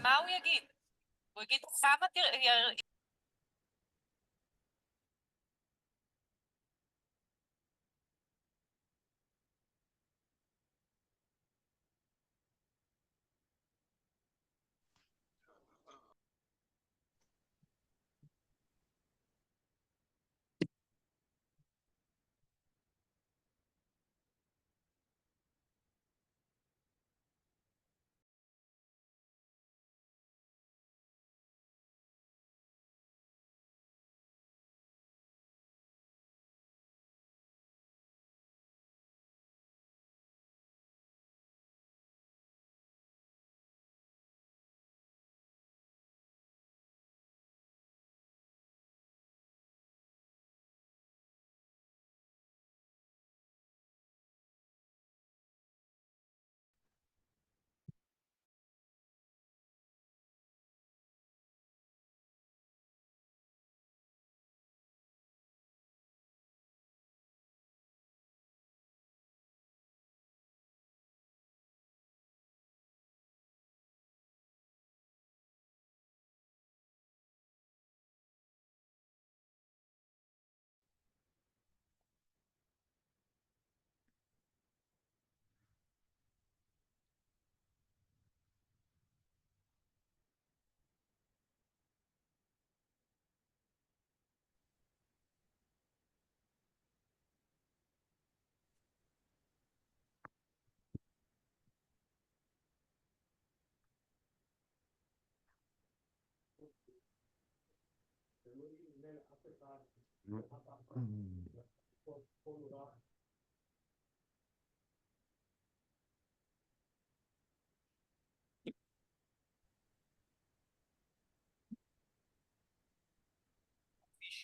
מה הוא יגיד? הוא יגיד כמה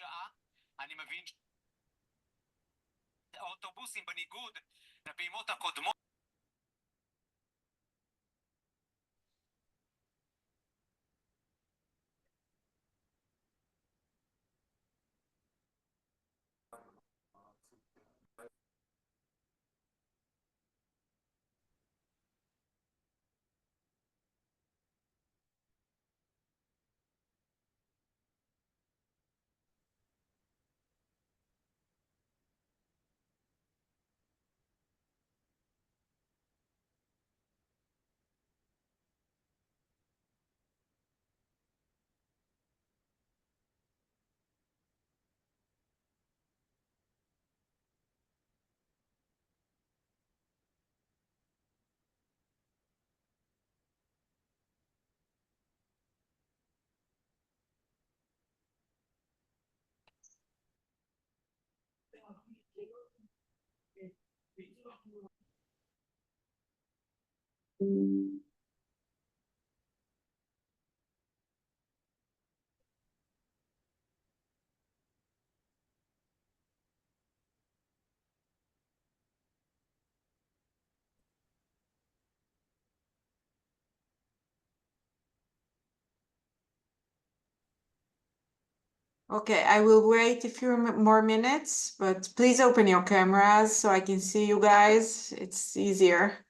שעה, אני מבין האוטובוסים בניגוד לפעימות הקודמות Okay, I will wait a few more minutes, but please open your cameras so I can see you guys. It's easier.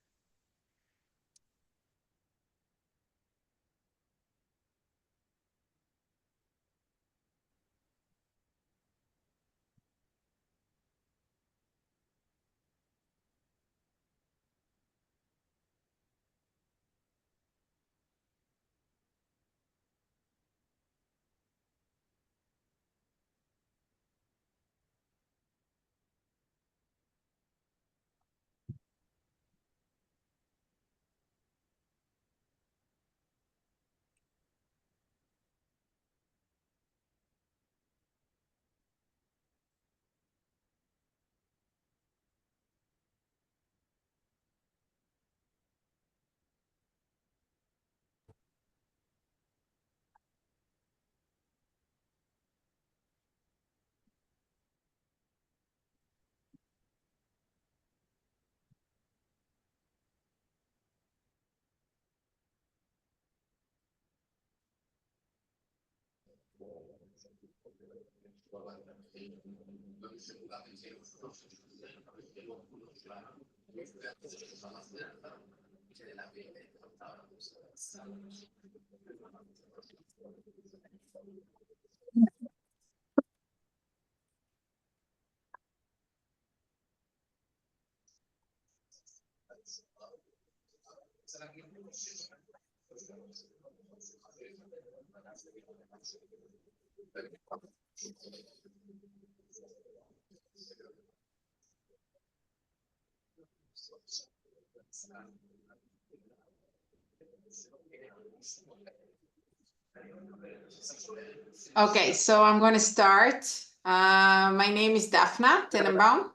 Okay, so I'm going to start. My name is Daphna Tenenbaum.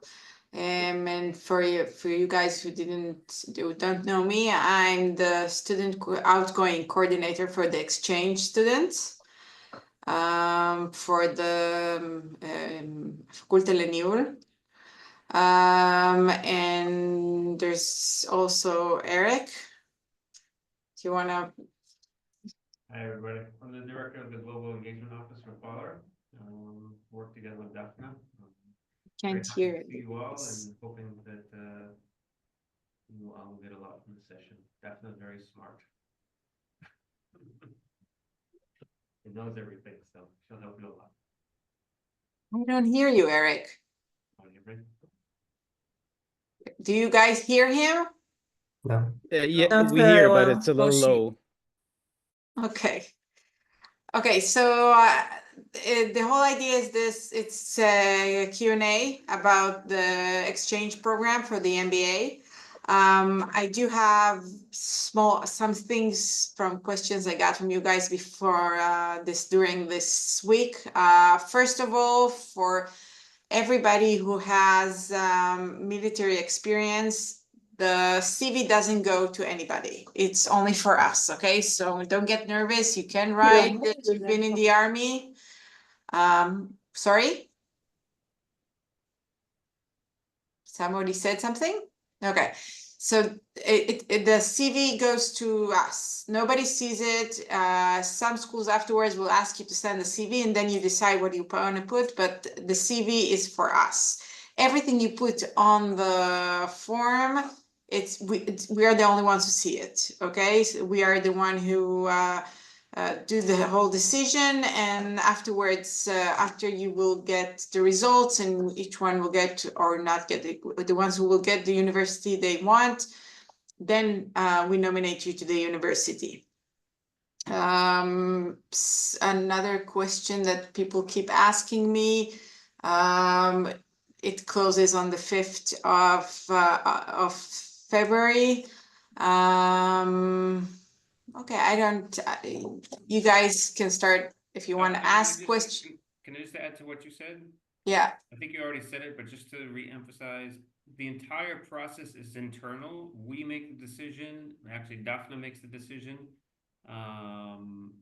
And for you guys who don't know me, I'm the outgoing coordinator for the exchange students for the Facultad Leniul. And there's also Eric. Do you want to? Hi, everybody. I'm the director of the Global Engagement Office for FALR. Work together with Daphna. Can't Very happy hear to it. see you all and hoping that you all will get a lot from the session. Daphna's very smart. It knows everything, so she'll help you a lot. I don't hear you, Eric. Are you ready? Do you guys hear him? No. Yeah, Not we very hear, but well. it's a little Oh, shoot. low. Okay. Okay, so the whole idea is this, it's a Q&A about the exchange program for the MBA. I do have some things from questions I got from you guys before during this week. First of all, for everybody who has military experience, the CV doesn't go to anybody. It's only for us, okay? So don't get nervous. You can write that you've been in the army. Sorry? Somebody said something? Okay. So the CV goes to us. Nobody sees it. Some schools afterwards will ask you to send the CV and then you decide what you want to put, but the CV is for us. Everything you put on the form, we are the only ones who see it, okay? So we are the one who do the whole decision, and afterwards, after you will get the results, and each one will get or not get the ones who will get the university they want, then we nominate you to the university. Another question that people keep asking me, it closes on the 5th of February. Okay, you guys can start if you want to ask questions. Can I just add to what you said? Yeah, I think you already said it, but just to re-emphasize, the entire process is internal. We make the decision. Actually, Daphna makes the decision. And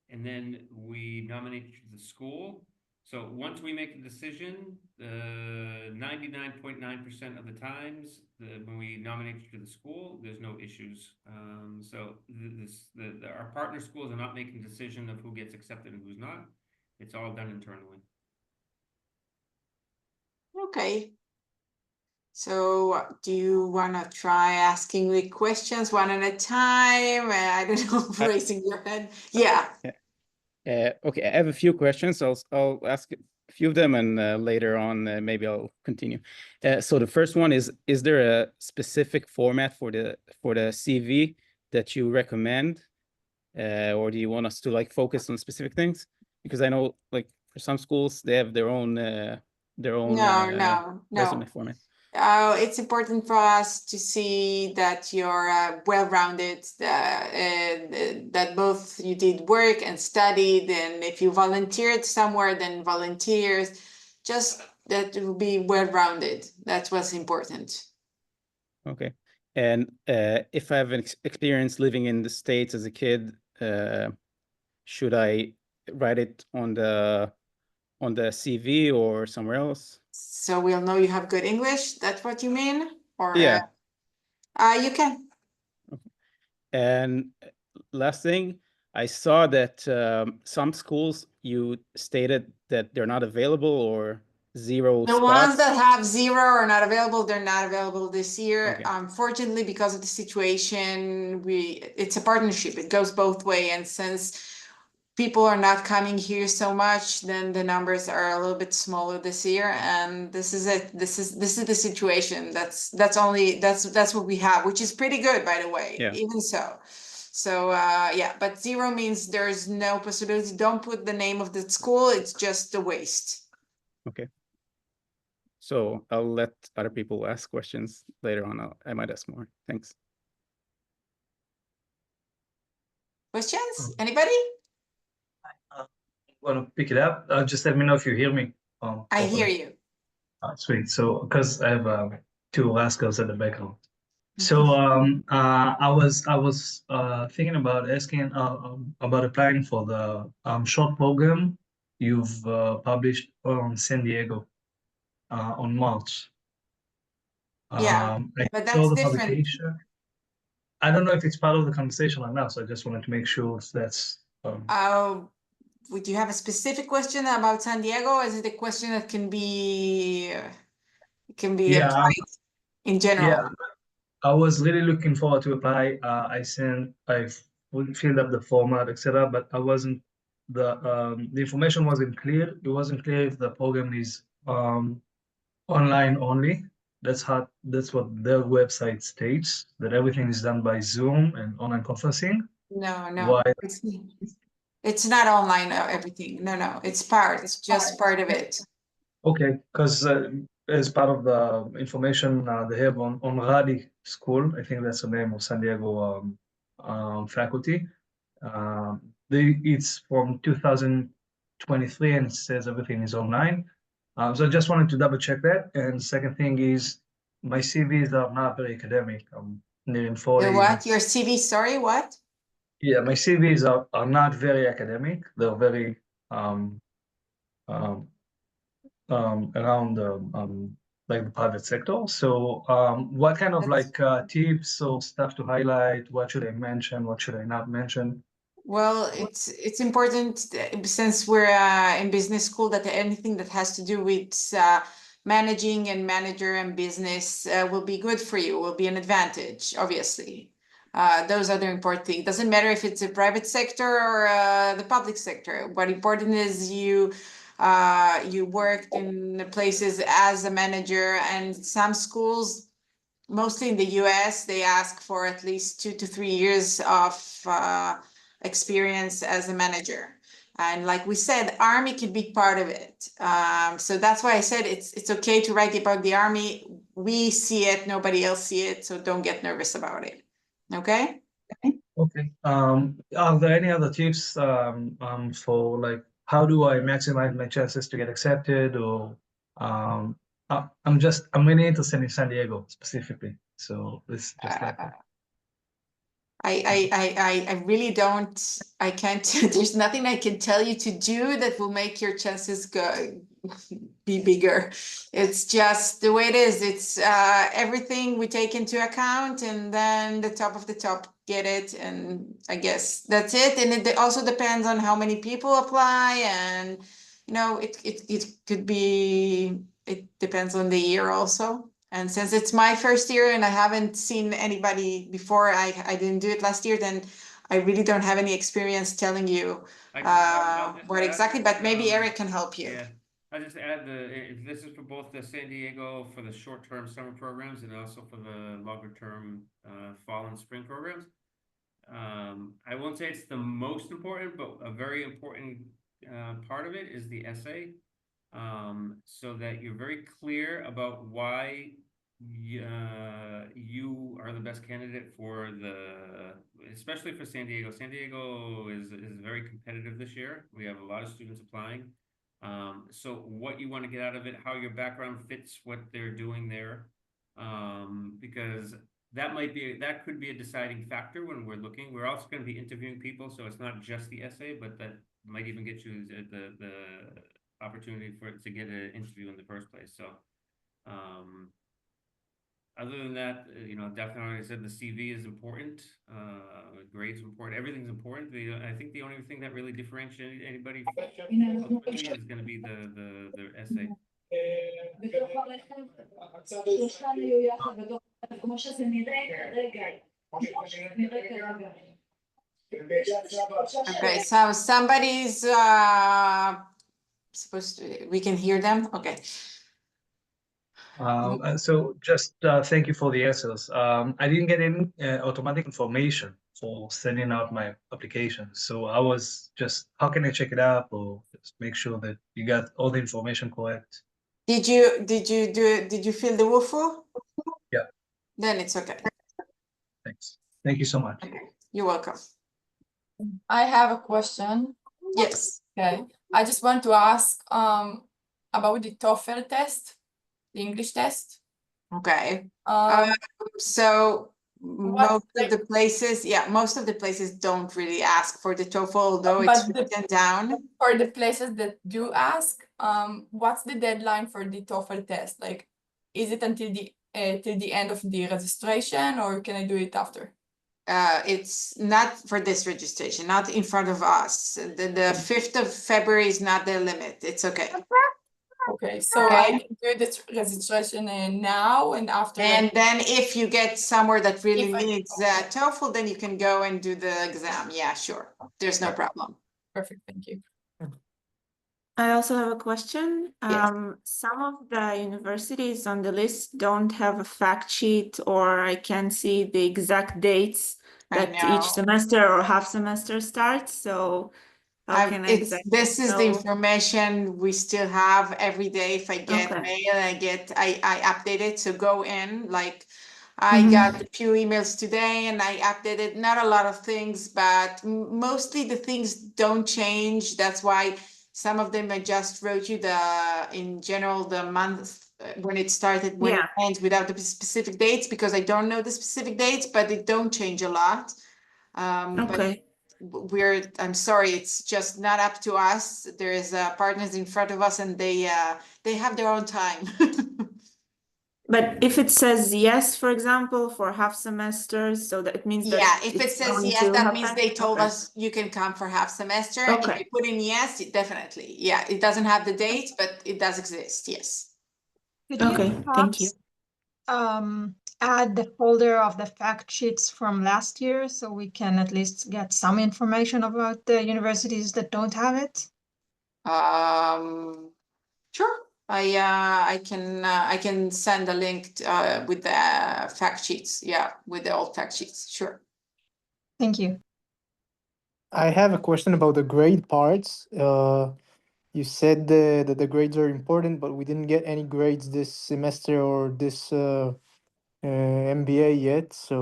then we nominate the school. So once we make the decision, 99.9% of the times, when we nominate you to the school, there's no issues. So our partner schools are not making a decision of who gets accepted and who's not. It's all done internally. okay. So do you want to try asking the questions one at a time? I don't know, raising your hand. Yeah. Okay, I have a few questions. I'll ask a few of them, and later on, maybe I'll continue. So the first one is there a specific format for the CV that you recommend, or do you want us to like focus on specific things? Because I know, like for some schools, they have their own No. resume format. It's important for us to see that you're well-rounded, that both you did work and studied, and if you volunteered somewhere, then volunteers, just that it will be well-rounded. That's what's important. Okay. And if I have an experience living in the States as a kid, should I write it on the CV or somewhere else? So we'll know you have good English. That's what you mean? Or Yeah. You can. And last thing, I saw that some schools you stated that they're not available, or zero The ones spots? that have zero are not available, they're not available this year. Okay. Unfortunately, because of the situation, it's a partnership. It goes both way. And since people are not coming here so much, then the numbers are a little bit smaller this year. And this is it. This is the situation. That's what we have, which is pretty good, by the way, Yeah. even so. So yeah, but zero means there's no possibility. Don't put the name of the school. It's just a waste. Okay. So I'll let other people ask questions later on. I might ask more. Thanks. Questions? Anybody? Want to pick it up? Just let me know if you hear me. I hear properly. you. Sweet. So, because I have two Alaskans at the background. So, I was thinking about asking about applying for the short program you've published on San Diego on March. Yeah, I but saw that's the different. publication. I don't know if it's part of the conversation or not, so I just wanted to make sure if that's Would you have a specific question about San Diego? Or is it a question that can be Yeah. applied in general? Yeah. I was really looking forward to apply. I filled up the format, etc. But I wasn't the information wasn't clear. It wasn't clear if the program is online only. That's what their website states, that everything is done by Zoom and online conferencing. No, Why? it's not online, everything. No, it's just part of it. Okay, because as part of the information they have on Radi School, I think that's the name of San Diego faculty. It's from 2023 and it says everything is online. So I just wanted to double check that. And second thing is my CVs are not very academic. I'm nearing 40. Your what? Your CV, sorry, what? Yeah, my CVs are not very academic. They're very around like the private sector. So what kind of That's- like tips or stuff to highlight? What should I mention? What should I not mention? Well, it's important since we're in business school that anything that has to do with managing and manager and business will be good for you, will be an advantage, obviously. Those are the important things. Doesn't matter if it's a private sector or the public sector. What important is you worked in the places as a manager, and some schools, mostly in the US, they ask for at least 2 to 3 years of experience as a manager. And like we said, Army can be part of it. So that's why I said it's okay to write about the Army. We see it, nobody else see it, so don't get nervous about it. Okay? Okay. Are there any other tips for like how do I maximize my chances to get accepted? Or I'm really interested in San Diego specifically. So this just like I really don't, I can't, there's nothing I can tell you to do that will make your chances be bigger. It's just the way it is. It's everything we take into account, and then the top of the top get it. And I guess that's it. And it also depends on how many people apply, and it could be, it depends on the year also. And since it's my first year and I haven't seen anybody before, I didn't do it last year, then I really don't have any experience telling you I'll just what add, exactly, but maybe Eric can help you. Yeah, I'll just add this is for both the San Diego for the short-term summer programs and also for the longer-term fall and spring programs. I won't say it's the most important, but a very important part of it is the essay. So that you're very clear about why you are the best candidate for especially for San Diego. San Diego is very competitive this year. We have a lot of students applying. So what you want to get out of it, how your background fits what they're doing there, because that could be a deciding factor when we're looking. We're also going to be interviewing people, so it's not just the essay, but that might even get you the opportunity to get an interview in the first place. So other than that, definitely, like I said, the CV is important, grades are important, everything's important. I think the only thing that really differentiates anybody is going to be the essay. בתוך הרכב, שלושתם היו יחד בתוך הרכב, כמו שזה נראה כרגע. נראה כרגע. Okay, so somebody's supposed to, we can hear them, okay. So just thank you for the answers. I didn't get any automatic information for sending out my application. So I was just, how can I check it out or just make sure that you got all the information correct? Did you fill the WUFU? Yeah. Then it's okay. Thanks. Thank you so much. You're welcome. I have a question. Yes. Okay. I just want to ask about the TOEFL test, the English test. Okay. Um, So What most of the- the places, most of the places don't really ask for the TOEFL, although But it's written down. for the places that do ask, what's the deadline for the TOEFL test? Like, is it until till the end of the registration, or can I do it after? It's not for this registration, not in front of us. The 5th of February is not the limit. It's okay. Okay, so Okay. I can do the registration now and after. And then if you get somewhere that really If I- needs TOEFL, then you can go and do the exam. Yeah, sure. There's no problem. Perfect, thank you. I also have a question. Yes. Some of the universities on the list don't have a fact sheet, or I can't see the exact dates I that know. each semester or half semester starts. So how can I exactly This is the know? information we still have every day. If I get Okay. mail, I update it. So go in, like I Mhm. got a few emails today and I updated, not a lot of things, but mostly the things don't change. That's why some of them I just wrote you in general, the month when it started, when it Yeah. ends without the specific dates, because I don't know the specific dates, but it don't change a lot. But Okay. I'm sorry, it's just not up to us. There is partners in front of us and they have their own time. But if it says yes, for example, for half semesters, so that means that Yeah, if it it's says going yes, to that means happen? they told Okay. us you can come for half semester. If Okay. you put in yes, definitely. Yeah, it doesn't have the date, but it does exist, yes. Could you Okay, thank you. perhaps, add the folder of the fact sheets from last year so we can at least get some information about the universities that don't have it? Sure. I can send a link with the fact sheets. Yeah, with the old fact sheets. Sure. Thank you. I have a question about the grade parts. You said that the grades are important, but we didn't get any grades this semester or this MBA yet. So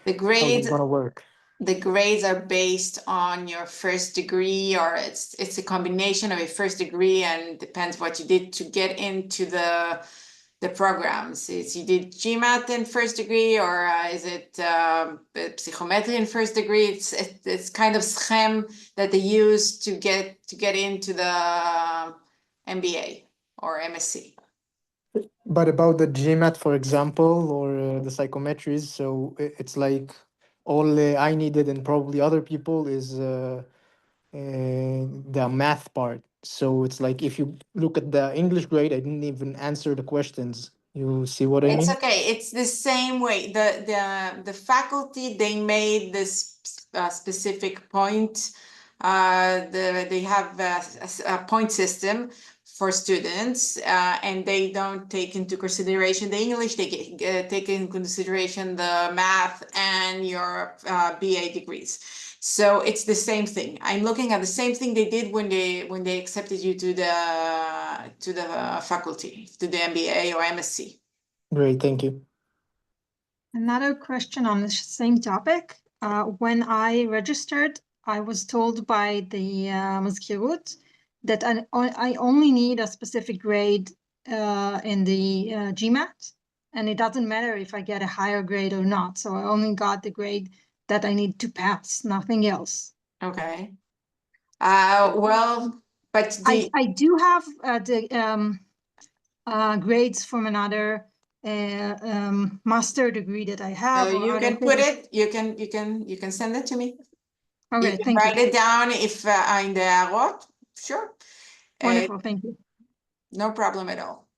The how's grades it gonna work? The grades are based on your first degree, or it's a combination of a first degree, and depends what you did to get into the programs. Is you did GMAT in first degree, or is it psychometry in first degree? It's kind of scheme that they use to get into the MBA or MSc. But about the GMAT, for example, or the psychometries, so it's like all I needed and probably other people is the math part. So it's like if you look at the English grade, I didn't even answer the questions. You see what I It's mean? okay. It's the same way. The faculty, they made this specific point. They have a point system for students, and they don't take into consideration the English. They take into consideration the math and your BA degrees. So it's the same thing. I'm looking at the same thing they did when they accepted you to the faculty, to the MBA or MSc. Great, thank you. Another question on the same topic. When I registered, I was told by the Mazkirut that I only need a specific grade in the GMAT, and it doesn't matter if I get a higher grade or not. So I only got the grade that I need to pass, nothing else. Okay. Well, but I do have the grades from another master degree that I have. so or you other can put things. it, you can send it to me. Okay, You can thank you. write it down if in the arot, sure. Wonderful, thank you. no problem at all.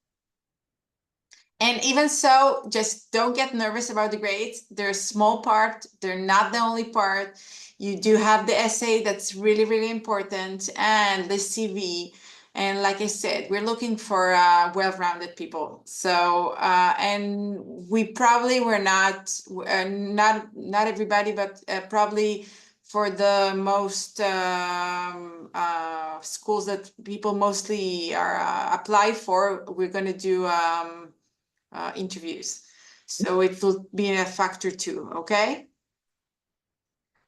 And even so, just don't get nervous about the grades. They're a small part. They're not the only part. You do have the essay that's really, really important, and the CV. And like I said, we're looking for well-rounded people. So, and we probably were not everybody, but probably for the most schools that people mostly are apply for, we're going to do interviews. So it will be a factor too, okay?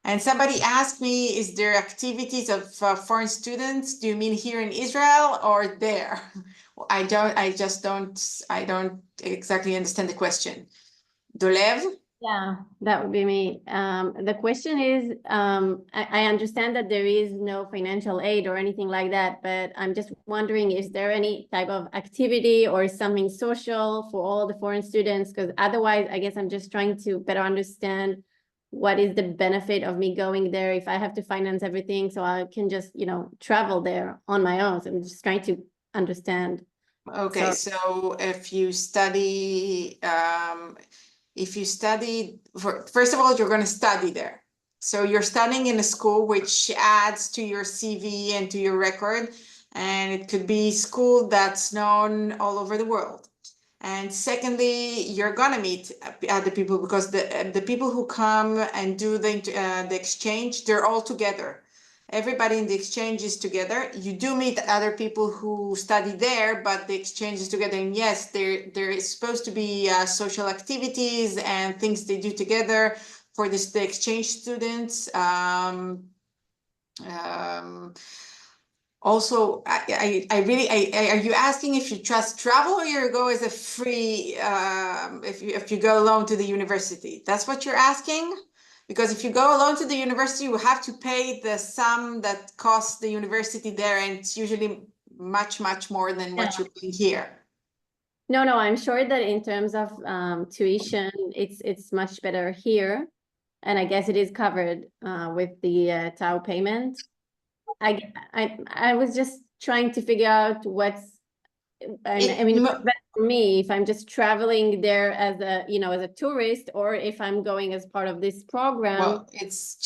And somebody asked me, is there activities of foreign students? Do you mean here in Israel or there? I don't exactly understand the question. Dolev? Yeah, that would be me. The question is, I understand that there is no financial aid or anything like that, but I'm just wondering, is there any type of activity or something social for all the foreign students? Because otherwise, I guess I'm just trying to better understand what is the benefit of me going there if I have to finance everything, so I can just, travel there on my own. So I'm just trying to understand. Okay, so if you study, first of all, you're going to study there. So you're studying in a school which adds to your CV and to your record, and it could be school that's known all over the world. And secondly, you're gonna meet other people, because the people who come and do the exchange, they're all together. Everybody in the exchange is together. You do meet other people who study there, but the exchange is together. And yes, there is supposed to be social activities and things they do together for the exchange students. Also, are you asking if you trust travel, or you go as a free, if you go alone to the university? That's what you're asking? Because if you go alone to the university, you have to pay the sum that costs the university there, and it's usually much, much more than what you're paying here. No, I'm sure that in terms of tuition, it's much better here. And I guess it is covered with the TAU payment. I was just trying to figure out for me, if I'm just traveling there as a tourist, or if I'm going as part of this program. Well, it's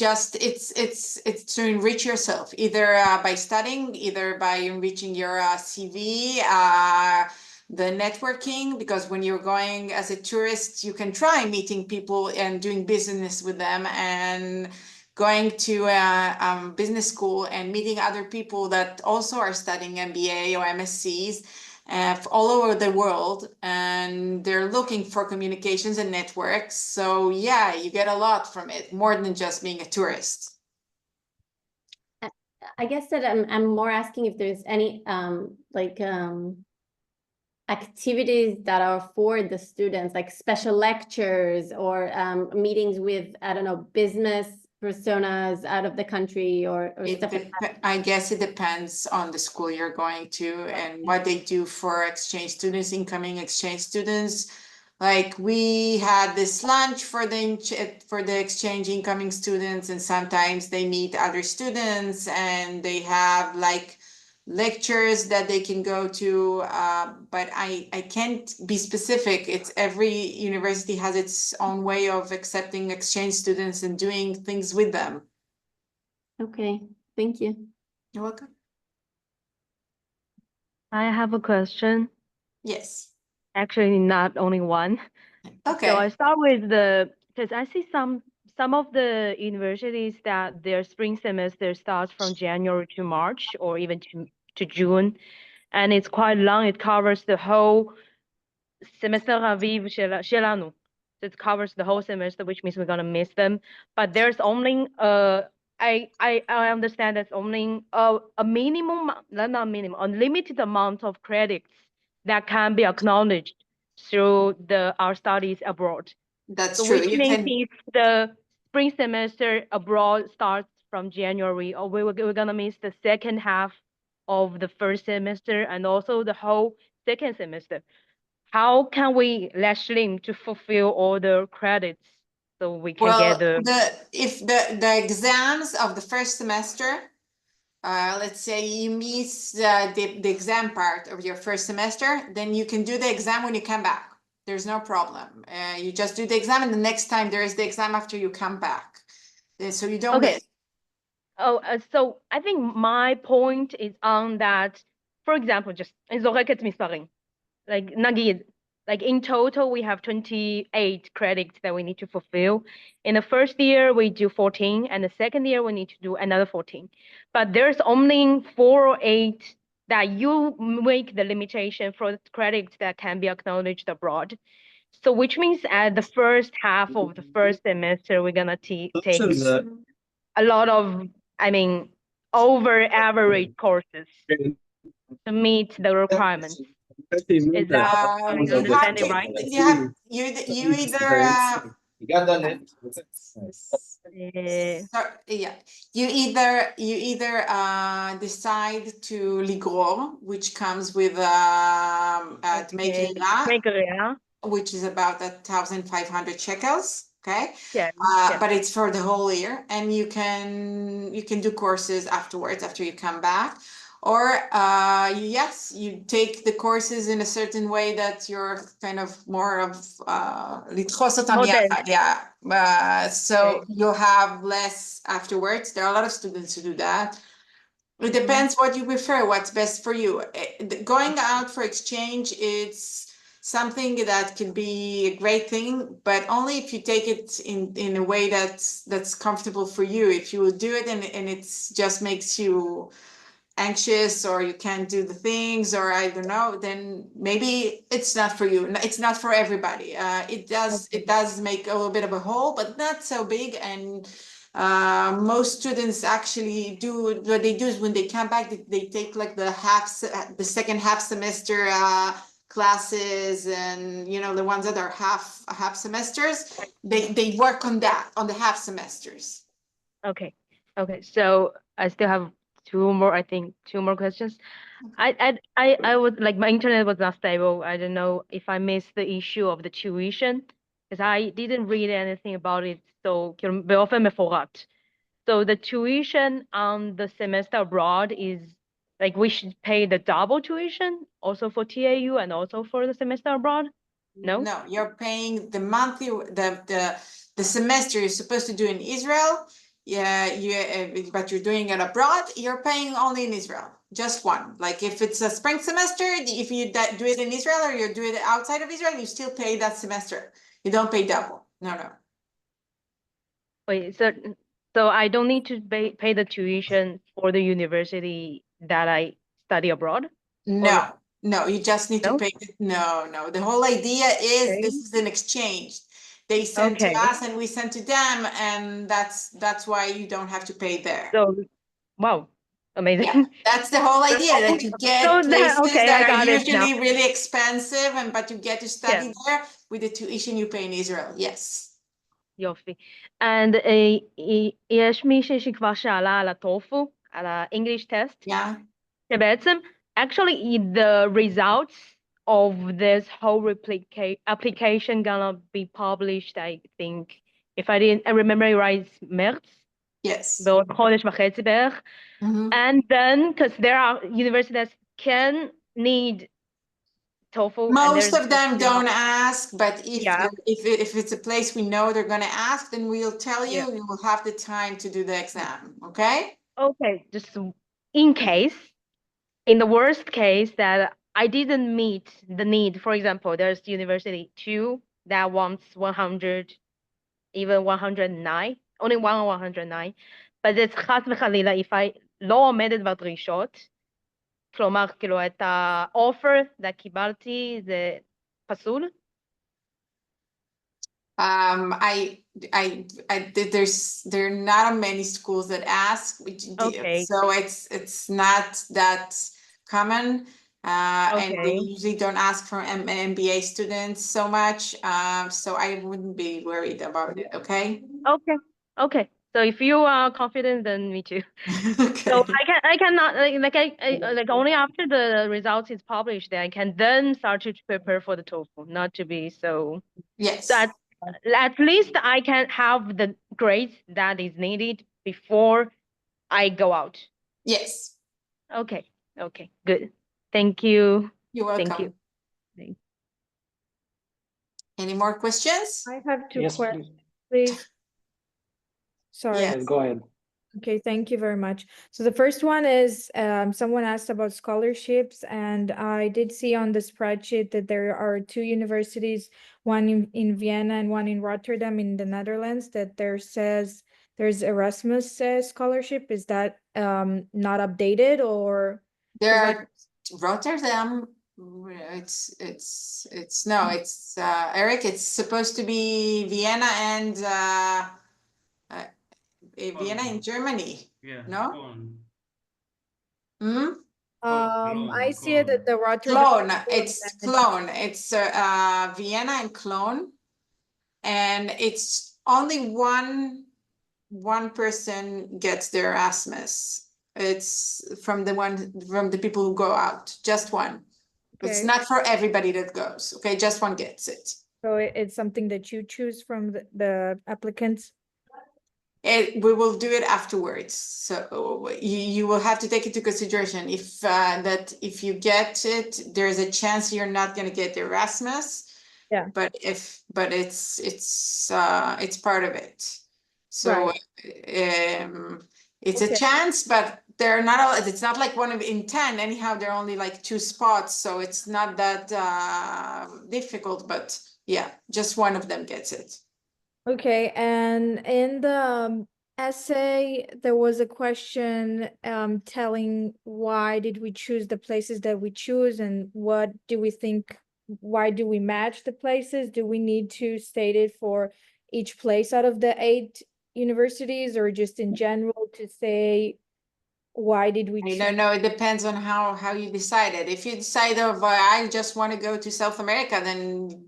to enrich yourself, either by studying, either by enriching your CV, the networking, because when you're going as a tourist, you can try meeting people and doing business with them, and going to a business school and meeting other people that also are studying MBA or MSCs all over the world, and they're looking for communications and networks. So yeah, you get a lot from it, more than just being a tourist. I guess that I'm more asking if there's any activities that are for the students, like special lectures or meetings with, I don't know, business personas out of the country or stuff like that. I guess it depends on the school you're going to and what they do for exchange students, incoming exchange students. Like we had this lunch for the exchange incoming students, and sometimes they meet other students and they have like lectures that they can go to, but I can't be specific. It's every university has its own way of accepting exchange students and doing things with them. Okay, thank you. You're welcome. I have a question. Yes. Actually, not only one. Okay. So I start with because I see some of the universities that their spring semester starts from January to March, or even to June, and it's quite long. It covers the whole semester aviv shelanu. So it covers the whole semester, which means we're gonna miss them. But there's only I understand that's only a minimum, not minimum, unlimited amount of credits that can be acknowledged through our studies abroad. That's so true. Which means if the spring semester abroad starts from January, or we're gonna miss the second half of the first semester and also the whole second semester. How can we Lashlim to fulfill all the credits so we can get Well, if the exams of the first semester let's say you miss the exam part of your first semester, then you can do the exam when you come back. There's no problem. You just do the exam, and the next time there is the exam after you come back. So you don't Okay. miss. Oh, so I think my point is on that, for example, just זורקת מספרים. Like נגיד, like in total, we have 28 credits that we need to fulfill. In the first year, we do 14, and the second year, we need to do another 14. But there's only 4 or 8 that you make the limitation for the credits that can be acknowledged abroad. So which means at the first half of the first semester, we're gonna take a lot of, I mean, over average courses to meet the requirements. Is that, am I You have understanding to, right? you either you either decide to לגרור, which comes with דמי קריאה, which is about 1,500 shekels. Okay. Yeah. But it's for the whole year, and you can do courses afterwards after you come back. Or yes, you take the courses in a certain way that you're kind of more of לדחוס אותם יחד, yeah. So you'll have less afterwards. There are a lot of students who do that. It depends what you prefer, what's best for you. Going out for exchange, it's something that can be a great thing, but only if you take it in a way that's comfortable for you. If you will do it and it just makes you anxious, or you can't do the things, or I don't know, then maybe it's not for you. It's not for everybody. It does make a little bit of a hole, but not so big. And most students actually do what they do is when they come back, they take like the second half semester classes, and the ones that are half semesters, they work on that, on the half semesters. Okay. So I still have two more questions. I was like, my internet was not stable. I don't know if I missed the issue of the tuition, because I didn't read anything about it. So באופן מפורט. So the tuition on the semester abroad is like, we should pay the double tuition also for TAU and also for the semester abroad? No, you're paying the monthly, the semester you're supposed to do in Israel. But you're doing it abroad, you're paying only in Israel, just one. Like if it's a spring semester, if you do it in Israel or you do it outside of Israel, you still pay that semester. You don't pay double. No. Wait, so I don't need to pay the tuition for the university that I study abroad? No, you just need to pay. No. The whole idea is this is an exchange. They send to us and we send to them, and that's why you don't have to pay there. So, wow, amazing. Yeah, that's the whole idea, that you get places that are usually really expensive, but you get to study there with the tuition you pay in Israel. Yes. יופי. And יש מישהי שכבר שאלה על הטופו, על ה-English test. Yeah. שבעצם, actually, the results of this whole application gonna be published, I think, if I remember right, it's מרץ? Yes. בעוד חודש וחצי בערך. And then, because there are universities that can need TOEFL. Most of them don't ask, but if it's a place we know they're going to ask, then we'll tell you. You will have the time to do the exam. Okay? Okay, just in case, in the worst case that I didn't meet the need. For example, there's University 2 that wants 100, even 109, only 109. But it's חס וחלילה, if I לא עומדת בדרישות, כלומר, כאילו, את ה-offer that קיבלתי זה פסול? There are not many schools that ask. So it's not that common. And they usually don't ask for MBA students so much. So I wouldn't be worried about it. Okay. Okay. So if you are confident, then me too. Okay. So I cannot like only after the results is published that I can then start to prepare for the TOEFL, not to be so. Yes. That at least I can have the grades that is needed before I go out. Yes, Okay, okay, good. Thank you. you're Thank welcome. you. Any more questions? I have two Yes, questions, please. please. Sorry. Yes. Yes, go ahead. Okay, thank you very much. So the first one is someone asked about scholarships, and I did see on the spreadsheet that there are two universities, one in Vienna and one in Rotterdam in the Netherlands, that there says there's Erasmus scholarship. Is that not updated, or There is that- are Rotterdam, no, it's Eric, it's supposed to be Vienna and Vienna in Germany. Yeah. No? Cologne. Hmm? I see it at the Rotterdam. Cologne, it's Cologne. It's Vienna and Cologne. And it's only one person gets their Erasmus. It's from the people who go out, just one. It's Okay. not for everybody that goes, okay? Just one gets it. So it's something that you choose from the applicants? We will do it afterwards. So you will have to take into consideration if you get it, there's a chance you're not going to get the Erasmus. Yeah. But it's part of it. So it's a Okay. chance, but it's not like one in 10. Anyhow, there are only like 2 spots, so it's not that difficult. But yeah, just one of them gets it. Okay, and in the essay, there was a question telling why did we choose the places that we choose, and what do we think, why do we match the places? Do we need to state it for each place out of the 8 universities, or just in general to say why did we choose? No, it depends on how you decided. If you decide I just want to go to South America, then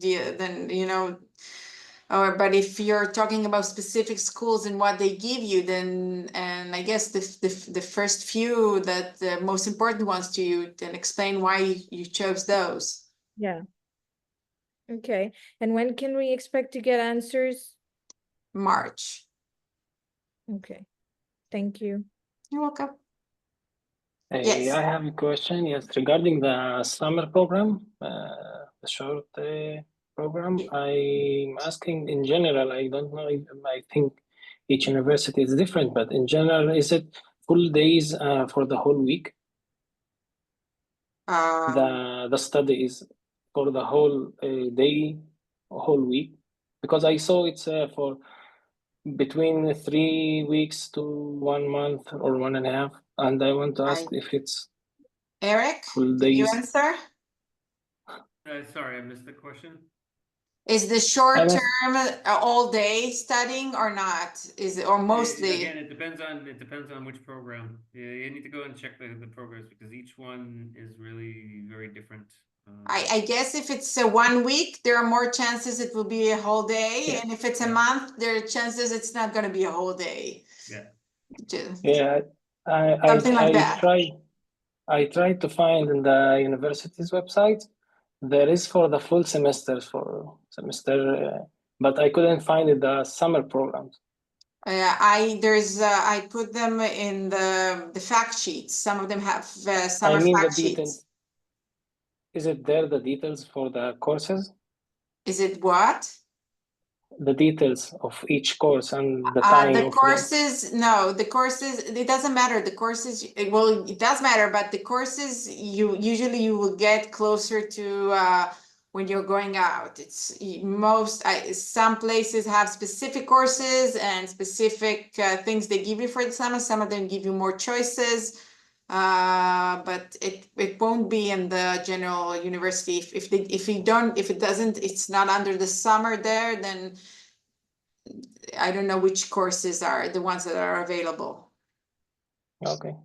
you know. But if you're talking about specific schools and what they give you, then and I guess the first few that the most important ones to you, then explain why you chose those. Yeah. Okay, and when can we expect to get answers? March. Okay, thank you. You're welcome. Hey, Yes. I have a question. Yes, regarding the summer program, the short program. I'm asking in general. I don't know if I think each university is different, but in general, is it full days for the whole week? The study is for the whole day, whole week, because I saw it's for between 3 weeks to 1 month or 1.5, and I want to ask if it's Eric, full did you days. answer? Sorry, I missed the question. Is the short term all day studying or not? Is it or mostly? Again, it depends on which program. You need to go and check the programs because each one is really very different. I guess if it's a 1 week, there are more chances it will be a whole day, and if it's a month, there are chances it's not going to be a whole day. Yeah, Something like that. I tried to find in the university's website. There is for the full semester but I couldn't find it the summer programs. I put them in the fact sheets. Some of them have summer fact sheets. Details. Is it there the details for the courses? Is it what? The details of each course and the time. The courses, no, the courses, it doesn't matter. The courses, well, it does matter, but the courses you will get closer to when you're going out. It's some places have specific courses and specific things they give you for the summer. Some of them give you more choices. But it won't be in the general university. If it's not under the summer there, then I don't know which courses are the ones that are available. Okay.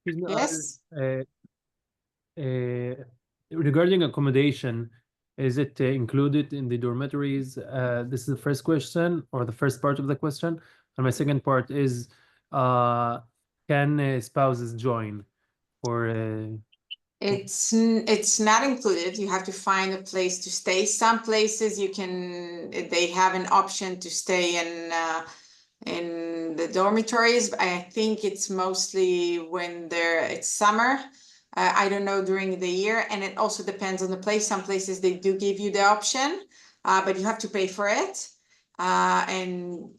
Yes. Regarding accommodation, is it included in the dormitories? This is the first question, or the first part of the question. And my second part is, can spouses join for It's not included. You have to find a place to stay. Some places they have an option to stay in the dormitories. I think it's mostly when it's summer. I don't know during the year, and it also depends on the place. Some places they do give you the option, but you have to pay for it. And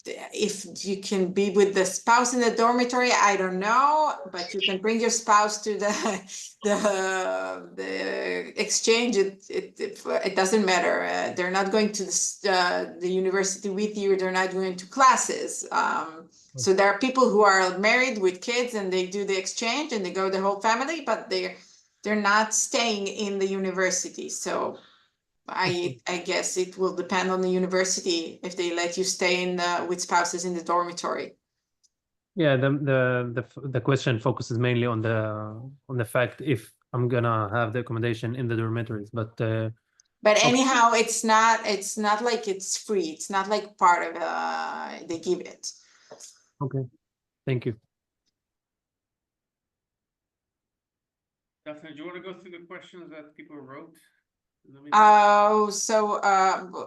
if you can be with the spouse in the dormitory, I don't know, but you can bring your spouse to the exchange. It doesn't matter. They're not going to the university with you. They're not going to classes. So there are people who are married with kids and they do the exchange and they go the whole family, but they're not staying in the university. So I guess it will depend on the university if they let you stay with spouses in the dormitory. Yeah, the question focuses mainly on the fact if I'm gonna have the accommodation in the dormitories, but anyhow, it's not like it's free. It's not like part of they give it. okay, thank you. Daphne, do you want to go through the questions that people wrote? Oh, so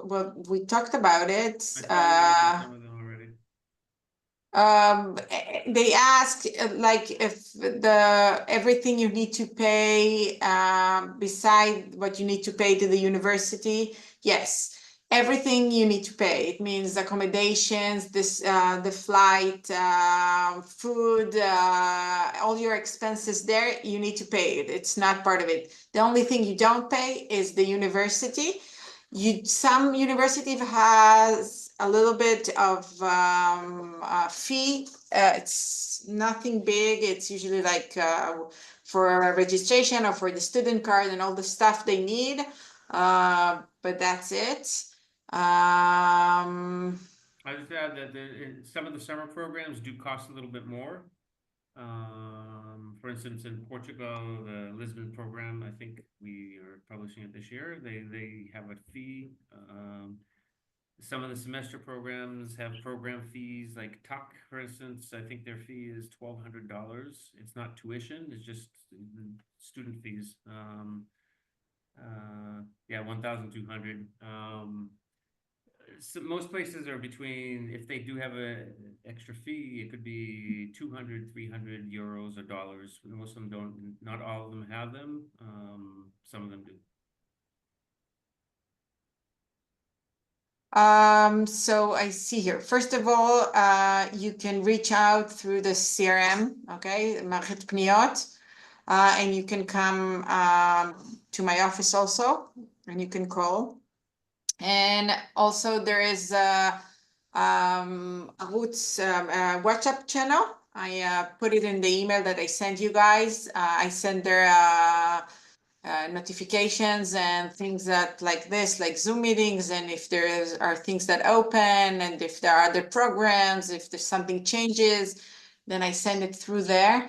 well, we talked about it. Some of them already. They asked like if everything you need to pay beside what you need to pay to the university. Yes, everything you need to pay. It means accommodations, the flight, food, all your expenses there, you need to pay it. It's not part of it. The only thing you don't pay is the university. Some university has a little bit of fee. It's nothing big. It's usually like for a registration or for the student card and all the stuff they need. But that's it. I just add that some of the summer programs do cost a little bit more. For instance, in Portugal, the Lisbon program, I think we are publishing it this year. They have a fee. Some of the semester programs have program fees, like TUC, for instance. I think their fee is $1,200. It's not tuition; it's just student fees. Yeah, 1,200. So most places are between, if they do have an extra fee, it could be 200, 300 euros or dollars. Most of them don't, not all of them have them. Some of them do. So I see here, first of all, you can reach out through the CRM, okay, Machet Pniot, and you can come to my office also, and you can call. And also there is a Arutz WhatsApp channel. I put it in the email that I sent you guys. I send there notifications and things that like this, like Zoom meetings, and if there are things that open, and if there are other programs, if there's something changes, then I send it through there.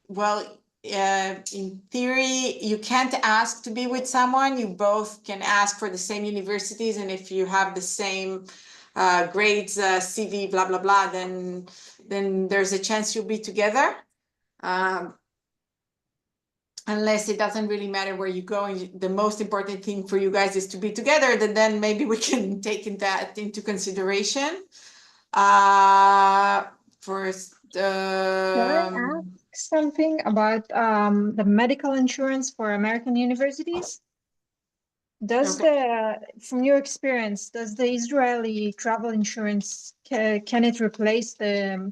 Well, in theory, you can't ask to be with someone. You both can ask for the same universities, and if you have the same grades, CV, blah blah blah, then there's a chance you'll be together. Unless it doesn't really matter where you go, and the most important thing for you guys is to be together, then maybe we can take that into consideration. First, Can I ask something about the medical insurance for American universities? From your experience, does the Israeli travel insurance, can it replace the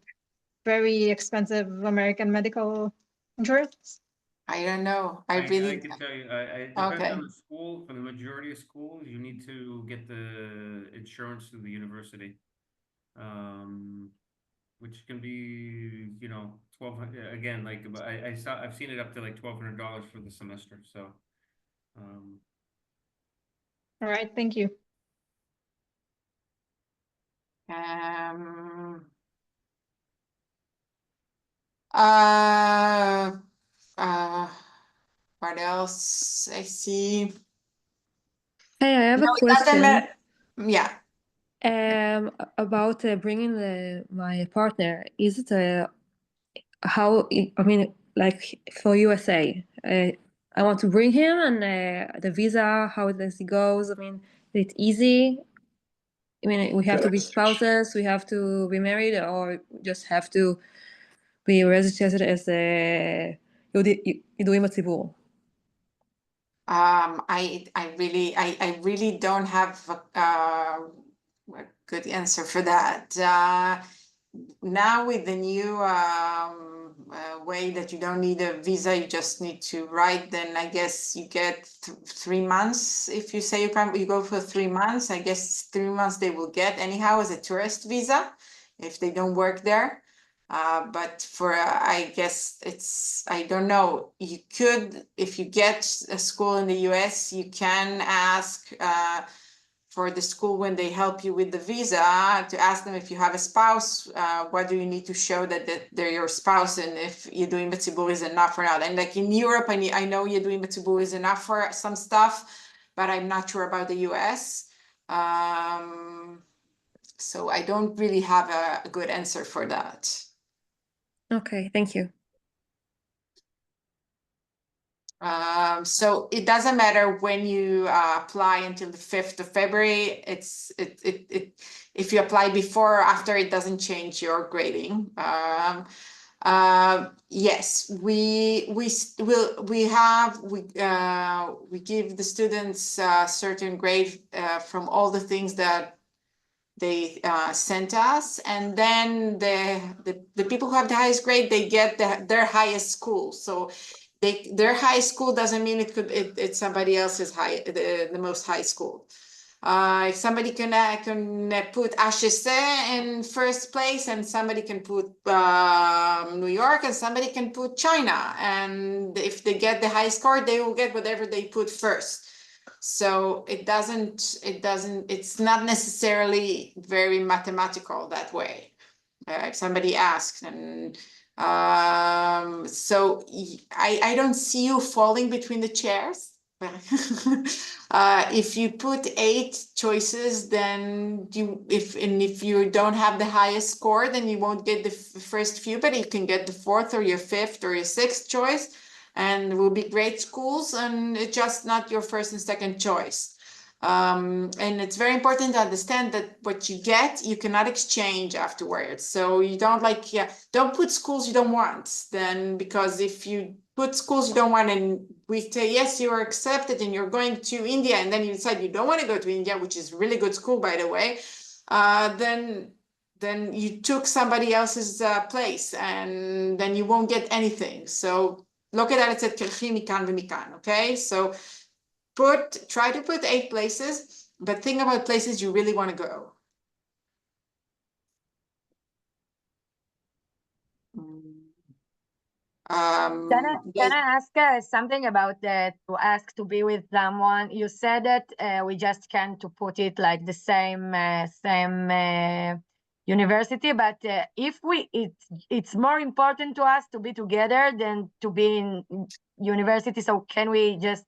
very expensive American medical insurance? I don't know. I can tell you, it depends on the school. For the majority of schools, you need to get the insurance through the university, which can be, you know, $1,200. Again, like I've seen it up to like $1,200 for the semester. So, all right, thank you. What else I see? Hey, I have a question. Yeah. About bringing my partner. Is it how? I mean, like for USA. I want to bring him, and the visa, how does it goes? I mean, is it easy? I mean, we have to be spouses, we have to be married, or just have to be registered as a ידועים בציבור. I really don't have a good answer for that. Now with the new way that you don't need a visa, you just need to write, then I guess you get 3 months. If you say you go for 3 months, I guess 3 months they will get anyhow as a tourist visa if they don't work there. But for, I guess I don't know, you could, if you get a school in the US, you can ask for the school when they help you with the visa to ask them if you have a spouse, what do you need to show that they're your spouse, and if Yeduim B'Tzibur is enough or not. And like in Europe, I know Yeduim B'Tzibur is enough for some stuff, but I'm not sure about the US. So I don't really have a good answer for that. Okay, thank you. So it doesn't matter when you apply until the 5th of February. If you apply before or after, it doesn't change your grading. Yes, we give the students a certain grade from all the things that they sent us, and then the people who have the highest grade, they get their highest school. So their high school doesn't mean it's somebody else's the most high school. If somebody can put HEC in first place, and somebody can put New York, and somebody can put China, and if they get the high score, they will get whatever they put first. So it's not necessarily very mathematical that way. If somebody asks, and so I don't see you falling between the chairs. If you put 8 choices, then if you don't have the highest score, then you won't get the first few, but you can get the 4th or your 5th or your 6th choice, and will be great schools, and it's just not your first and second choice. And it's very important to understand that what you get, you cannot exchange afterwards. So you don't don't put schools you don't want, then, because if you put schools you don't want, and we say, yes, you are accepted and you're going to India, and then you decide you don't want to go to India, which is a really good school, by the way, then you took somebody else's place, and then you won't get anything. So look at that, it's a mikan v'mikan, okay? So try to put 8 places, but think about places you really want to go. Can I ask something about to ask to be with someone? You said that we just can't to put it like the same university, but if it's more important to us to be together than to be in university. So can we just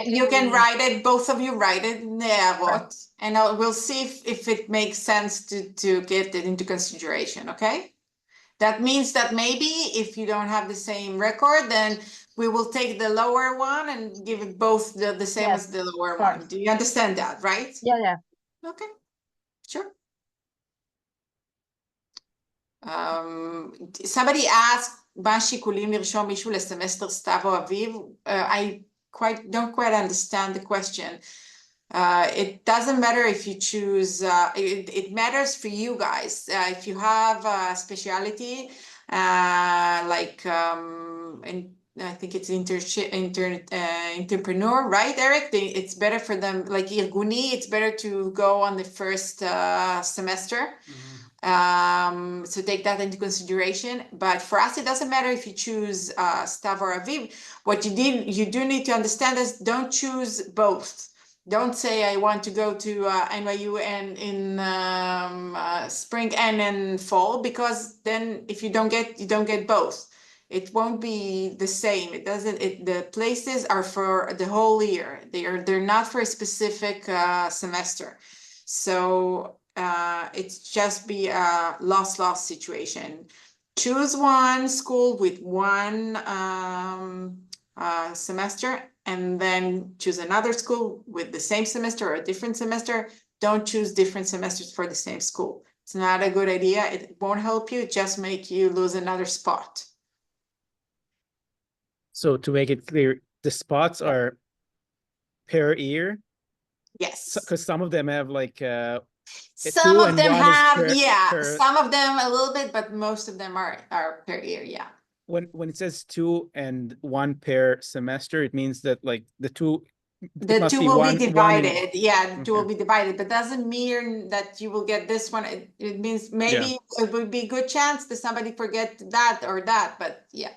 you can write it, both of you write it in the Aarot, and we'll see if it makes sense to get it into consideration, okay? That means that maybe if you don't have the same record, then we will take the lower one and give it both the same as the lower one. Do you understand that, right? Yeah. Okay, sure. Somebody asked, מה השיקולים לרשום מישהו לסמסטר סתיו או אביב? I don't quite understand the question. It doesn't matter if you choose, it matters for you guys. If you have a specialty, like, I think it's entrepreneur, right, Eric? It's better for them, like Irguni, it's better to go on the first semester. So take that into consideration. But for us, it doesn't matter if you choose Stav or Aviv. What you do need to understand is don't choose both. Don't say I want to go to NYU and in spring and in fall, because then if you don't get both. It won't be the same. The places are for the whole year. They're not for a specific semester. So it's just be a loss situation. choose one school with one semester, and then choose another school with the same semester or a different semester. Don't choose different semesters for the same school. It's not a good idea. It won't help you, just make you lose another spot. So to make it clear, the spots are per year, Yes. because some of them have like Some two of and them one is have, per- yeah, per- some of them a little bit, but most of them are per year, yeah. when it says 2 and 1 per semester, it means that like the two. it The must two be will one- be one in- divided, yeah, the two will Okay. be divided, but doesn't mean that you will get this one. It means maybe it would be a good chance that somebody forget that or that, but yeah.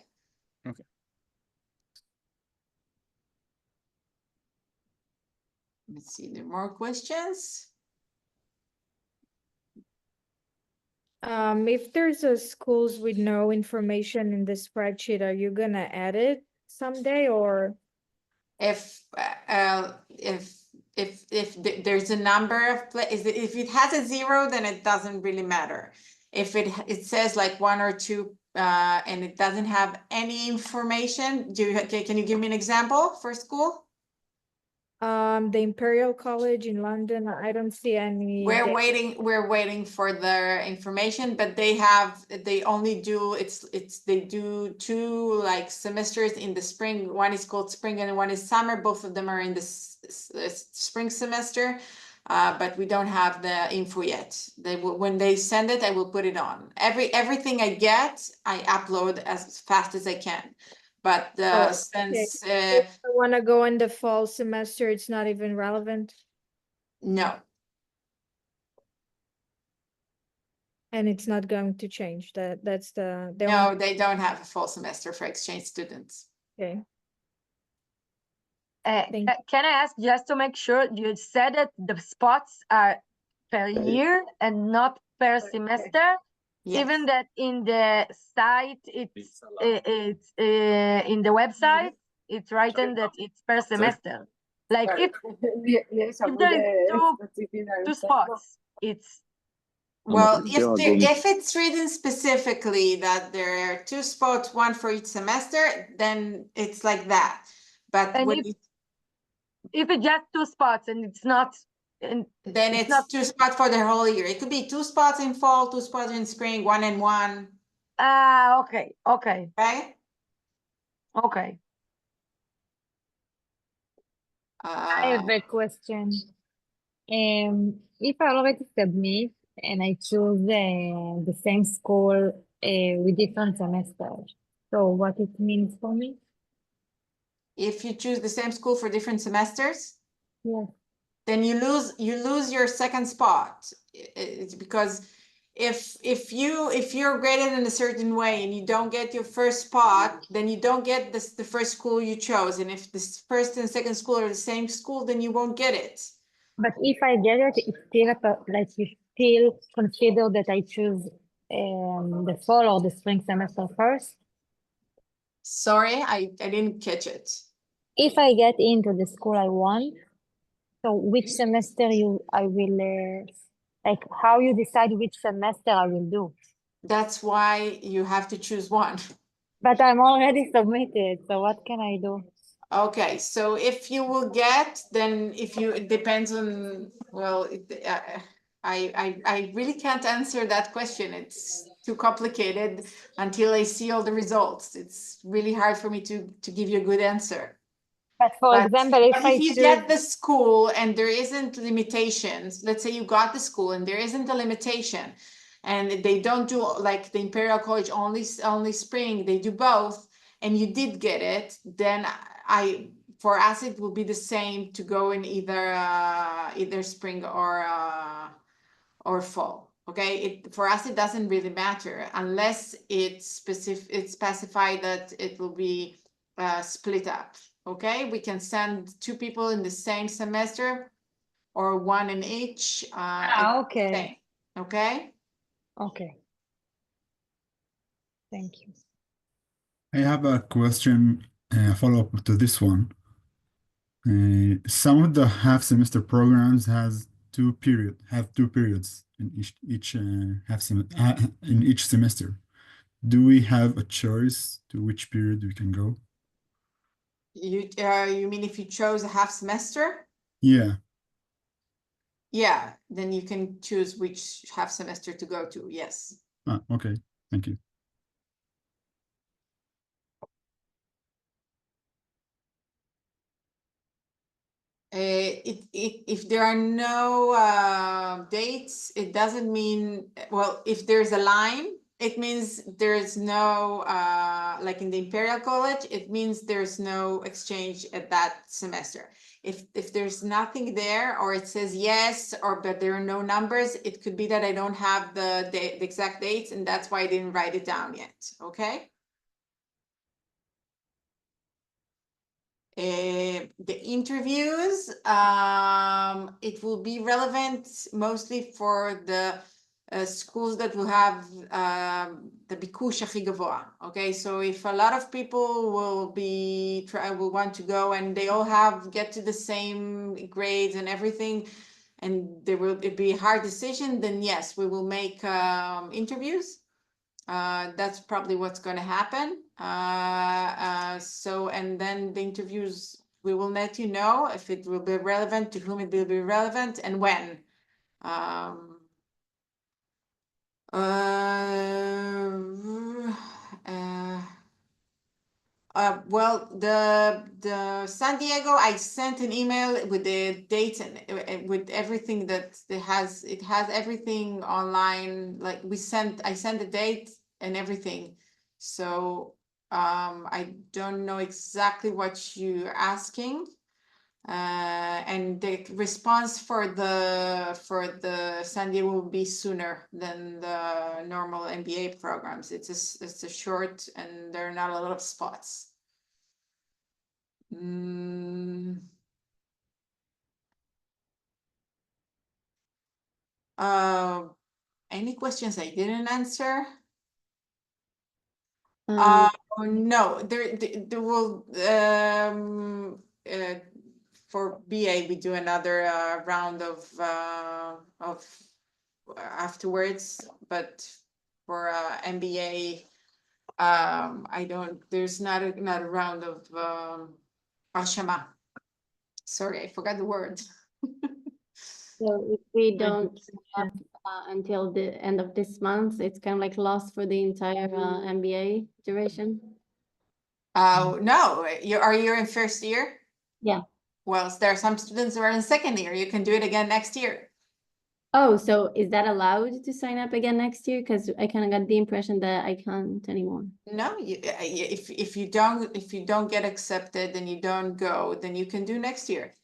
Okay. Let's see, there are more questions? If there's a schools with no information in the spreadsheet, are you gonna add it someday or? If there's a number of if it has a 0, then it doesn't really matter. If it says like 1 or 2 and it doesn't have any information, can you give me an example for school? The Imperial College in London, I don't see any. We're waiting for their information, but they only do they do 2 like semesters in the spring. One is called spring and one is summer. Both of them are in the spring semester, but we don't have the info yet. When they send it, I will put it on. Everything I get, I upload as fast as I can. But since If I wanna go in the fall semester, it's not even relevant. no. And it's not going to change. That's the No, they don't have a full semester for exchange students. Okay. Can I ask just to make sure, you said that the spots are per year and not per semester? Yes. Even that in the site, it's in the website, it's written that it's per semester. Like if there is two spots, it's Well, if it's written specifically that there are 2 spots, 1 for each semester, then it's like that. But And when if it's just 2 spots and it's not, and then it's 2 spots for the whole year. It could be 2 spots in fall, 2 spots in spring, 1 and 1. okay. Okay. Okay. I have a question. If I already submit and I choose the same school with different semesters, so what it means for me? If you choose the same school for different semesters, Yeah. then you lose your second spot. It's because if you're graded in a certain way and you don't get your first spot, then you don't get the first school you chose. And if this first and second school are the same school, then you won't get it. But if I get it, it's still like you still consider that I choose the fall or the spring semester first. Sorry, I didn't catch it. If I get into the school I want, so which semester I will like how you decide which semester I will do? That's why you have to choose one. But I'm already submitted, so what can I do? Okay, so if you will get, then it depends on, well, I really can't answer that question. It's too complicated until I see all the results. It's really hard for me to give you a good answer. But for example, if you get the school and there isn't limitations, let's say you got the school and there isn't a limitation, and they don't do like the Imperial College only spring, they do both, and you did get it, then for us it will be the same to go in either spring or fall. Okay, for us it doesn't really matter unless it's specified that it will be split up. Okay, we can send 2 people in the same semester or 1 in each. Okay. Okay. Okay. Thank you. I have a question, follow-up to this one. Some of the half semester programs have 2 periods in each in each semester. do we have a choice to which period we can go? You mean if you chose a half semester? Yeah. Yeah, then you can choose which half semester to go to, yes. Ah, okay. Thank you. If there are no dates, it doesn't mean, well, if there's a line, it means there's no, like in the Imperial College, it means there's no exchange at that semester. If there's nothing there, or it says yes, or but there are no numbers, it could be that I don't have the exact dates, and that's why I didn't write it down yet, okay? The interviews, it will be relevant mostly for the schools that will have the bikush הכי גבוה, okay? So if a lot of people will want to go and they all get to the same grades and everything, and it'd be a hard decision, then yes, we will make interviews. That's probably what's going to happen. And then the interviews, we will let you know if it will be relevant, to whom it will be relevant, and when. Well, the San Diego, I sent an email with the dates and with everything that it has everything online. Like I sent the date and everything. So I don't know exactly what you're asking. And the response for the San Diego will be sooner than the normal MBA programs. It's a short, and there are not a lot of spots. Any questions I didn't answer? No, there will for BA we do another round of afterwards, but for MBA there's not a round of Ashama. Sorry, I forgot the word. So if we don't have until the end of this month, it's kind of like lost for the entire MBA duration. No, are you in first year? Yeah. Well, there are some students who are in second year. You can do it again next year. Oh, so is that allowed to sign up again next year? Because I kind of got the impression that I can't anymore. No, if you don't get accepted and you don't go, then you can do next year.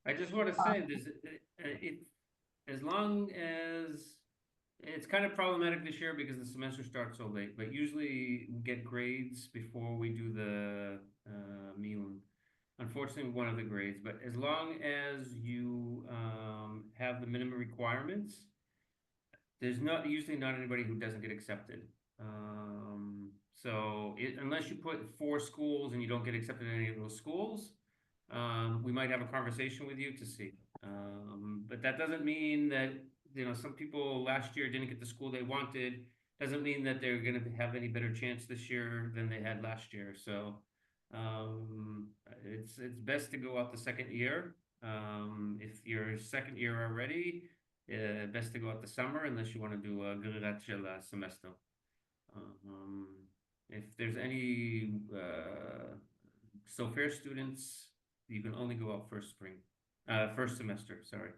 I just want to say this, as long as it's kind of problematic this year because the semester starts so late, but usually we get grades before we do the Miun. Unfortunately, one of the grades, but as long as you have the minimum requirements, there's usually not anybody who doesn't get accepted. So unless you put 4 schools and you don't get accepted in any of those schools, we might have a conversation with you to see. But that doesn't mean that, some people last year didn't get the school they wanted. Doesn't mean that they're going to have any better chance this year than they had last year. So it's best to go out the second year. If you're second year already, best to go out the summer unless you want to do a Grillat Shel semester. If there's any Sofer students, you can only go out first semester, sorry.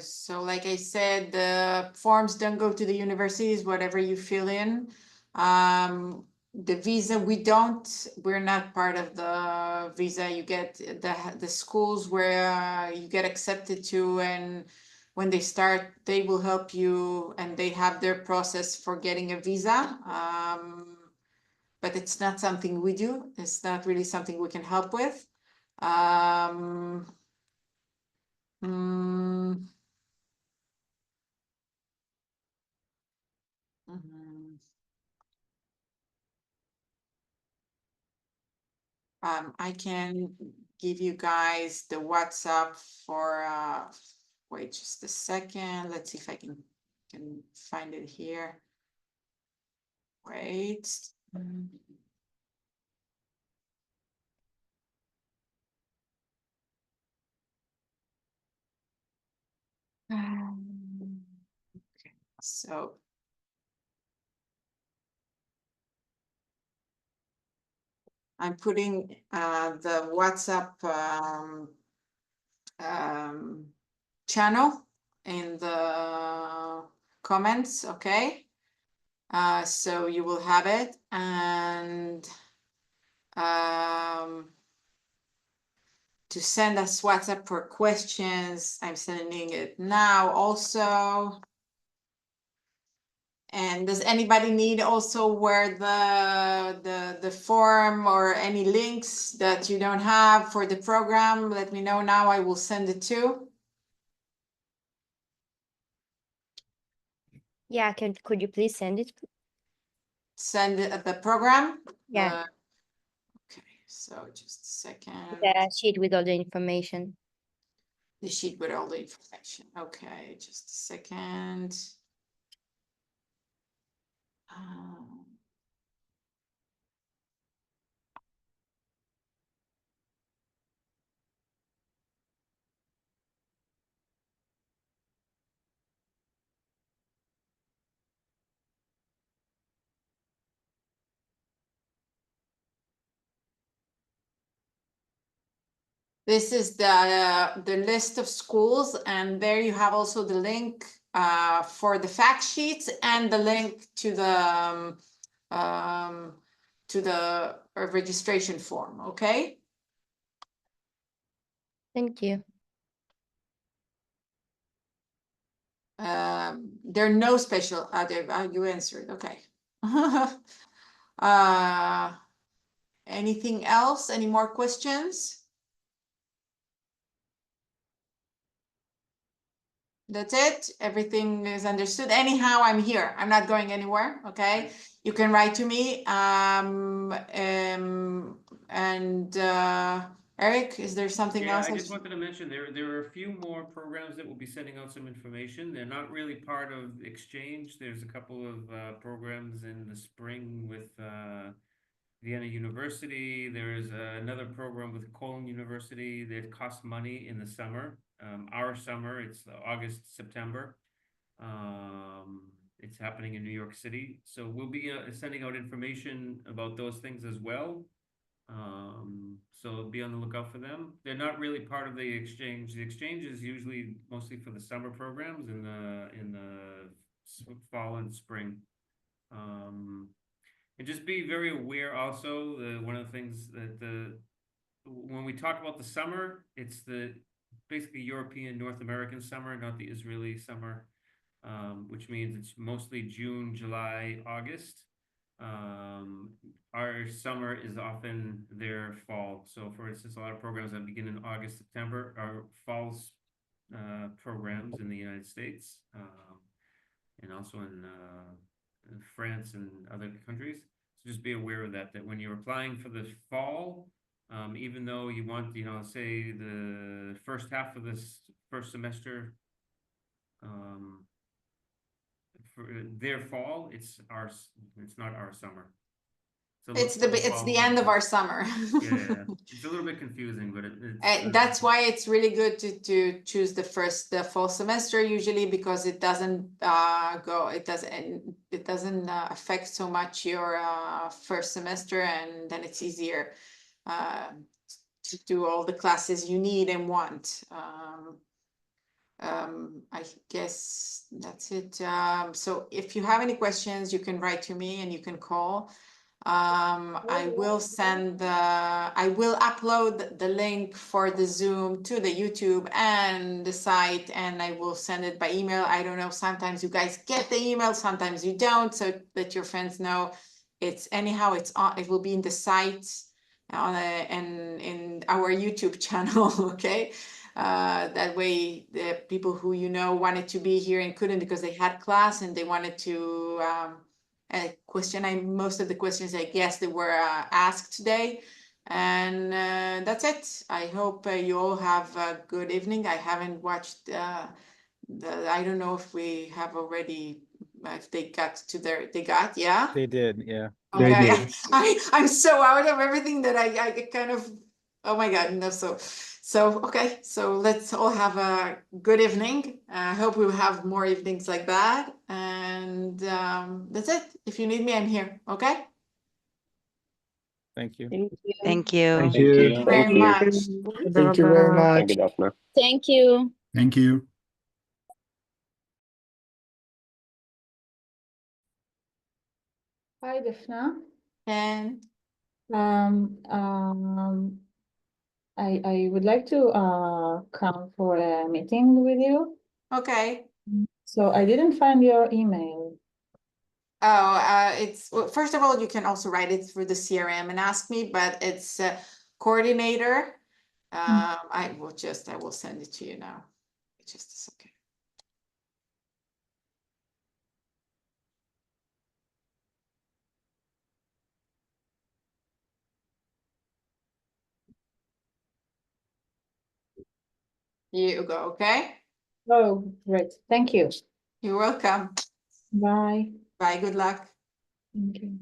So like I said, the forms don't go to the universities, whatever you fill in. The visa, we're not part of the visa. You get the schools where you get accepted to, and when they start, they will help you, and they have their process for getting a visa. But it's not something we do. It's not really something we can help with. Mm. Mhm. I can give you guys the WhatsApp for, wait just a second. Let's see if I can find it here. Wait. Okay, so. I'm putting the WhatsApp channel in the comments, okay? So you will have it, and to send us WhatsApp for questions, I'm sending it now also. And does anybody need also where the form or any links that you don't have for the program? Let me know now, I will send it to. Yeah, could you please send it? Send it at the program? Yeah. Okay, so just a second. The sheet with all the information. The sheet with all the information. Okay, just a second. This is the list of schools, and there you have also the link for the fact sheets and the link to the registration form, okay? Thank you. There are no special, you answered, okay. Anything else? Any more questions? That's it. Everything is understood. Anyhow, I'm here. I'm not going anywhere. Okay. You can write to me. Eric, is there something Yeah, else? I just wanted to mention there are a few more programs that will be sending out some information. They're not really part of Exchange. There's a couple of programs in the spring with Vienna University. There's another program with Cologne University that costs money in the summer. Our summer, it's August, September. It's happening in New York City. So we'll be sending out information about those things as well. So be on the lookout for them. They're not really part of the Exchange. The Exchange is usually mostly for the summer programs in the fall and spring. And just be very aware also, one of the things that when we talk about the summer, it's the basically European, North American summer, not the Israeli summer, which means it's mostly June, July, August. Our summer is often their fall. So for instance, a lot of programs that begin in August, September are falls programs in the United States, and also in France and other countries. So just be aware of that when you're applying for the fall, even though you want, say the first half of this first semester, for their fall, it's not our summer. It's the end of our summer. Yeah. It's a little bit confusing, but that's why it's really good to choose the fall semester usually, because it doesn't affect so much your first semester, and then it's easier to do all the classes you need and want. I guess that's it. So if you have any questions, you can write to me and you can call. I will upload the link for the Zoom to the YouTube and the site, and I will send it by email. I don't know, sometimes you guys get the email, sometimes you don't, so that your friends know. It will be in the site and in our YouTube channel, okay? That way, the people who you know wanted to be here and couldn't because they had class and they wanted to most of the questions, I guess, they were asked today. And that's it. I hope you all have a good evening. I haven't watched I don't know if we have already, if they got to yeah? They did, yeah. They Okay, did. I'm so out of everything that I kind of, oh my God, no, so okay, so let's all have a good evening. I hope we have more evenings like that, and that's it. If you need me, I'm here, okay? Thank you. Thank you. Thank you. Thank you very much. Thank you very much. Thank you, Daphne. Thank you. Thank you. Hi, Daphna. And I would like to come for a meeting with you. okay. So I didn't find your email. Oh, it's, well, first of all, you can also write it through the CRM and ask me, but it's coordinator. I will send it to you now. Just a second. Here you go, okay? Oh, great. Thank you. You're welcome. Bye. Bye, good luck. Thank you.